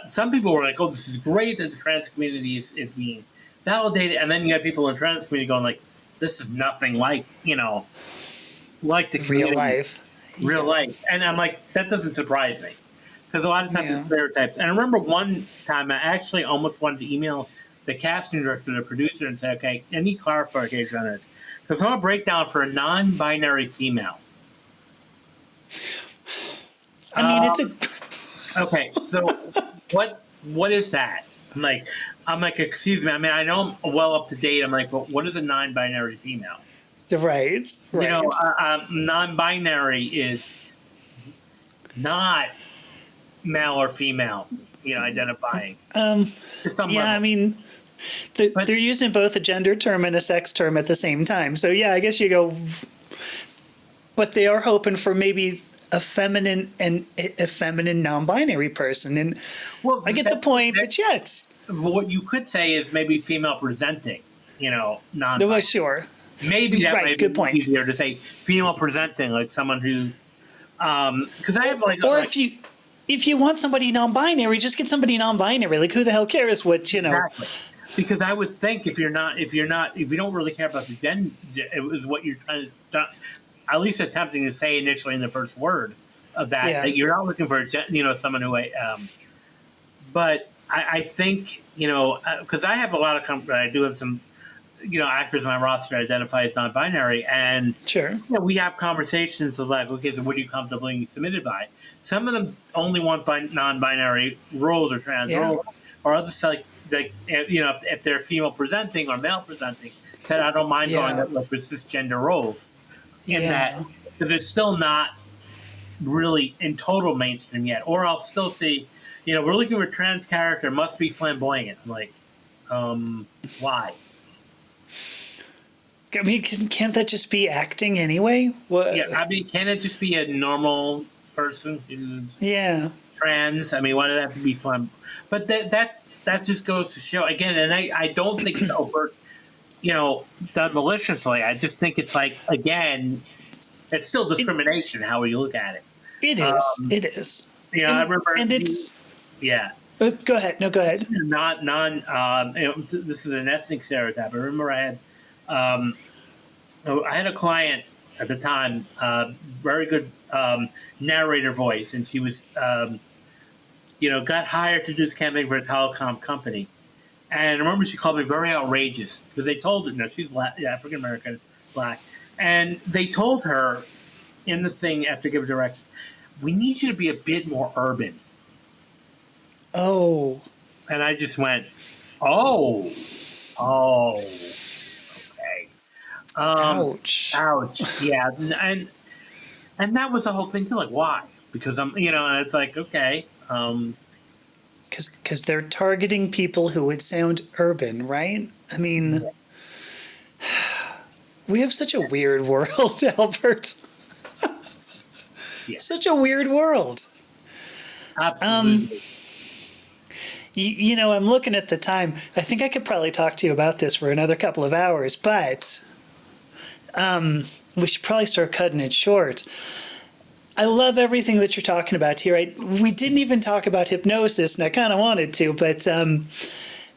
some people were like, "Oh, this is great that the trans community is being validated," and then you have people in the trans community going like, "This is nothing like like the community. Real life." And I'm like, that doesn't surprise me because a lot of times it's stereotypes. And I remember one time I actually almost wanted to email the casting director, the producer, and say, okay, I need clarification on this because I want to break down for a non-binary female. I mean, it's a okay. So what is that? I'm like, excuse me. I mean, I know I'm well up to date. I'm like, well, what is a non-binary female? Right. Non-binary is not male or female, identifying. I mean, they're using both a gender term and a sex term at the same time. So yeah, I guess you go, but they are hoping for maybe a feminine non-binary person, and I get the point. But yeah, it's what you could say is maybe female presenting, non-binary. Well, sure. Maybe that might be point. Easier to say female presenting, like someone who, because I have if you want somebody non-binary, just get somebody non-binary. Like who the hell cares what Exactly. Because I would think if you don't really care about the gender, it was what you're trying to, at least attempting to say initially in the first word of that you're not looking for someone who, but I think because I have a lot of I do have some. Actors on my roster identify as non-binary, and sure, we have conversations of like, okay, so what are you comfortable being submitted by? Some of them only want non-binary roles or trans roles, or others like if they're female presenting or male presenting, said I don't mind going with cisgender roles. In that, because it's still not really in total mainstream yet, or I'll still see, we're looking for a trans character, must be flamboyant. I'm like, why? I mean, can't that just be acting anyway? What? Yeah, I mean, can it just be a normal person who's trans? I mean, why does it have to be fun? But that just goes to show again, and I don't think it's overt, done maliciously. I just think it's like again, it's still discrimination. How you look at it. It is. It is. I remember, and it's Go ahead. No, go ahead. This is an ethnic stereotype. I remember I had a client at the time, very good narrator voice, and she was, got hired to do this campaign for a telecom company. And I remember she called me very outrageous because they told her, she's black, African American, black, and they told her in the thing after give a direction, we need you to be a bit more urban. Oh. And I just went, oh, okay. Ouch. Ouch. Yeah. And that was the whole thing too. Like, why? Because and it's like, okay. Because they're targeting people who would sound urban, right? I mean, we have such a weird world, Albert. Yeah. Such a weird world. Absolutely. I'm looking at the time. I think I could probably talk to you about this for another couple of hours, but we should probably start cutting it short. I love everything that you're talking about here. We didn't even talk about hypnosis, and I kind of wanted to, but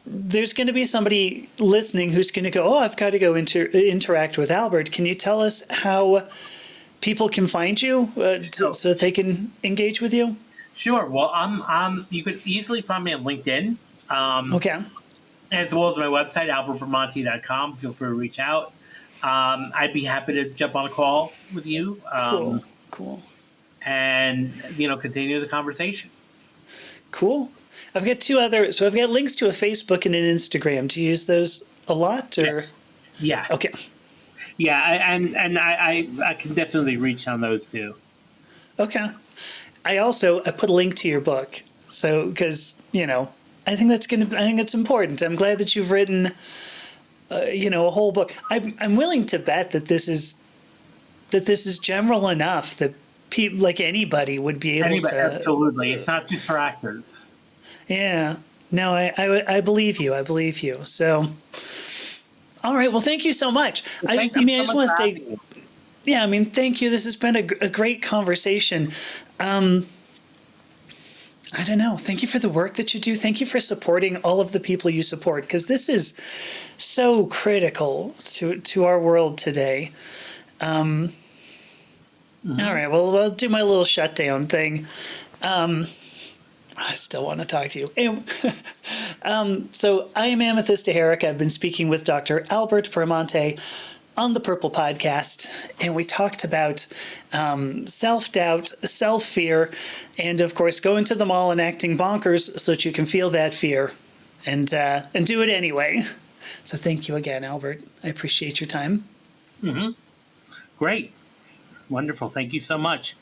there's going to be somebody listening who's going to go, I've got to go interact with Albert. Can you tell us how people can find you so that they can engage with you? Sure. Well, you could easily find me on LinkedIn. Okay. As well as my website, albertbramante.com. Feel free to reach out. I'd be happy to jump on a call with you. Cool. And, continue the conversation. Cool. I've got two other, so I've got links to a Facebook and an Instagram. Do you use those a lot? Or? Yes. Yeah. Okay. Yeah, I can definitely reach on those too. Okay. I put a link to your book. So, because, I think that's important. I'm glad that you've written, a whole book. I'm willing to bet that this is general enough that people, like anybody, would be able to. Absolutely. It's not just for actors. Yeah. No, I believe you. I believe you. So, all right. Well, thank you so much. I just want to say, thank you. This has been a great conversation. I don't know. Thank you for the work that you do. Thank you for supporting all of the people you support, because this is so critical to our world today. All right. Well, I'll do my little shutdown thing. I still want to talk to you. So I am Amethysta Herrick. I've been speaking with Dr. Albert Bramante on the Purplepodcast, and we talked about self-doubt, self-fear, and of course going to the mall and acting bonkers so that you can feel that fear and do it anyway. So thank you again, Albert. I appreciate your time. Great. Wonderful. Thank you so much.